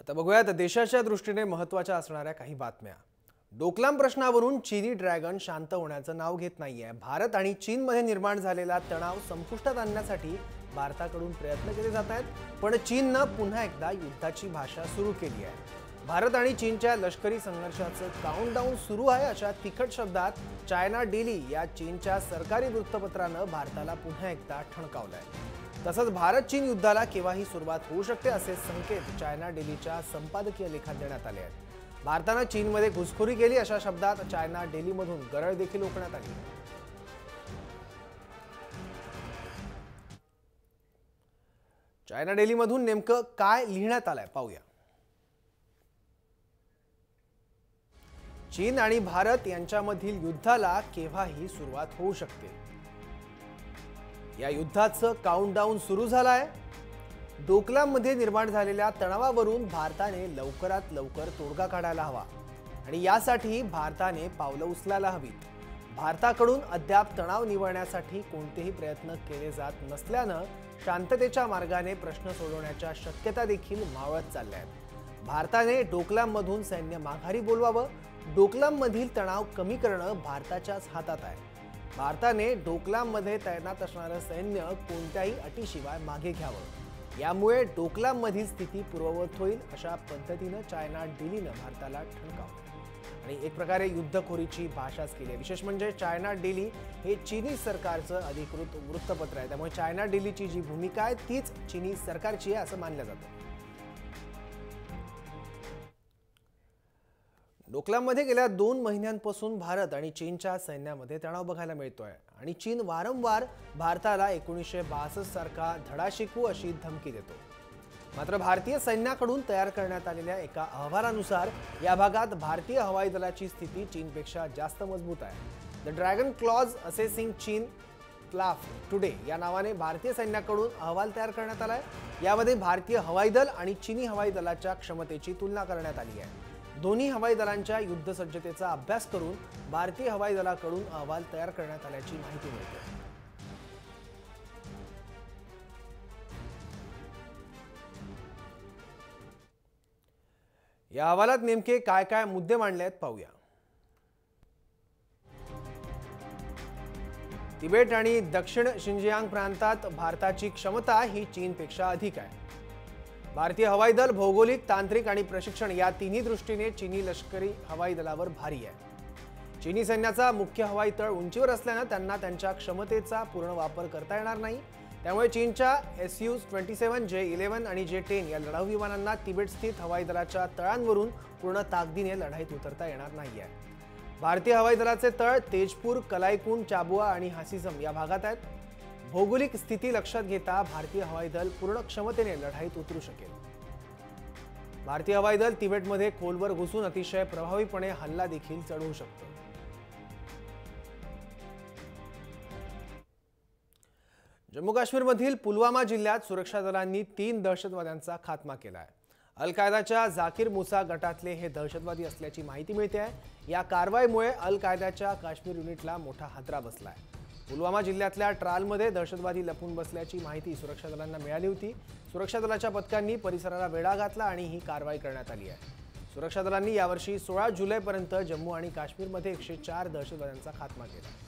आता बघूयात देशाच्या दृष्टीने महत्त्वाच्या असणाऱ्या काही बातम्या। डोकलाम प्रश्नावरून चीनी ड्रॅगन शांत होण्याचं नाव घेत नाहीये। भारत आणि चीनमध्ये निर्माण झालेला तणाव संपुष्टात आणण्यासाठी भारताकडून प्रयत्न केले जात आहेत, पण चीननं पुन्हा एकदा युद्धाची भाषा सुरू केली आहे। भारत आणि चीनच्या लष्करी संघर्षाचं काउंटडाऊन सुरू आहे अशा तिखट शब्दात चायना डेली या चीनच्या सरकारी वृत्तपत्रानं भारताला पुन्हा एकदा ठणकावलंय। तसंच भारत चीन युद्धाला केव्हाही सुरुवात होऊ शकते असे संकेत चायना डेलीच्या संपादकीय लेखात देण्यात आले आहेत। भारतानं चीनमध्ये घुसखोरी केली अशा शब्दात चायना डेलीमधून गरळ देखील ओकण्यात आली। चायना डेलीमधून नेमकं काय लिहिण्यात आलंय पाहूया। चीन आणि भारत यांच्यामधील युद्धाला केव्हाही सुरुवात होऊ शकते। या युद्धाचं काउंटडाऊन सुरू झालंय। डोकलाममध्ये निर्माण झालेल्या तणावावरून भारताने लवकरात लवकर तोडगा काढायला हवा आणि यासाठी भारताने पावलं उचलायला हवीत। भारताकडून अद्याप तणाव निवळण्यासाठी कोणतेही प्रयत्न केले जात नसल्यानं शांततेच्या मार्गाने प्रश्न सोडवण्याच्या शक्यता देखील मावळत चालल्या आहेत। भारताने डोकलाममधून सैन्य माघारी बोलवावं। डोकलाममधील तणाव कमी करणं भारताच्याच हातात आहे। भारताने डोकलाममध्ये तैनात असणारं सैन्य कोणत्याही अटीशिवाय मागे घ्यावं। यामुळे डोकलाममधील स्थिती पूर्ववत होईल अशा पद्धतीनं चायना डेलीनं भारताला ठणकावलं आणि एक प्रकारे युद्धखोरीची भाषाच केली आहे। विशेष म्हणजे चायना डेली हे चीनी सरकारचं अधिकृत वृत्तपत्र आहे, त्यामुळे चायना डेलीची जी भूमिका आहे तीच चीनी सरकारची आहे असं मानलं जातं। डोकलाममध्ये गेल्या 2 महिन्यांपासून भारत आणि चीनच्या सैन्यामध्ये तणाव बघायला मिळतोय आणि चीन वारंवार भारताला 1962 सारखा धडा शिकवू अशी धमकी देतो। मात्र भारतीय सैन्याकडून तयार करण्यात आलेल्या एका अहवालानुसार या भागात भारतीय हवाई दलाची स्थिती चीनपेक्षा जास्त मजबूत आहे। द ड्रॅगन क्लॉज असेसिंग चीन क्लाफ टुडे या नावाने भारतीय सैन्याकडून अहवाल तयार करण्यात आलाय। यामध्ये भारतीय हवाई दल आणि चीनी हवाई दलाच्या क्षमतेची तुलना करण्यात आली आहे। दोन्ही हवाई दलांच्या युद्धसज्जतेचा अभ्यास करून भारतीय हवाई दलाकडून अहवाल तयार करण्यात आल्याची माहिती मिळते। या अहवालात नेमके काय काय मुद्दे मांडले आहेत पाहूया। तिबेट आणि दक्षिण शिंजियांग प्रांतात भारताची क्षमता ही चीनपेक्षा अधिक आहे। भारतीय हवाई दल भौगोलिक, तांत्रिक आणि प्रशिक्षण या तिन्ही दृष्टीने चीनी लष्करी हवाई दलावर भारी आहे। चीनी सैन्याचा मुख्य हवाई तळ उंचीवर असल्यानं त्यांना त्यांच्या क्षमतेचा पूर्ण वापर करता येणार नाही। त्यामुळे चीनच्या Su-27, J-11 आणि J-10 या लढाऊ विमानांना तिबेट स्थित हवाई दलाच्या तळांवरून पूर्ण ताकदीने लढाईत उतरता येणार नाहीये। भारतीय हवाई दलाचे तळ तेजपूर, कलाईकुंड, चाबुआ आणि हासिसम या भागात आहेत। भौगोलिक स्थिती लक्षात घेता भारतीय हवाई दल पूर्ण क्षमतेने लढाईत उतरू शकेल। भारतीय हवाई दल तिबेटमध्ये खोलवर घुसून अतिशय प्रभावीपणे हल्ला देखील चढवू शकतं। जम्मू काश्मीरमधील पुलवामा जिल्ह्यात सुरक्षा दलांनी 3 दहशतवाद्यांचा खात्मा केला आहे। अल कायदाच्या झाकीर मुसा गटातले हे दहशतवादी असल्याची माहिती मिळते आहे। या कारवाईमुळे अल कायदाच्या काश्मीर युनिटला मोठा हादरा बसला आहे। पुलवामा जिल्ह्यातल्या ट्रालमध्ये दहशतवादी लपून बसल्याची माहिती सुरक्षा दलांना मिळाली होती। सुरक्षा दलाच्या पथकांनी परिसराला वेढा घातला आणि ही कारवाई करण्यात आली आहे। सुरक्षा दलांनी यावर्षी 16 जुलैपर्यंत जम्मू आणि काश्मीरमध्ये 104 दहशतवाद्यांचा खात्मा केला।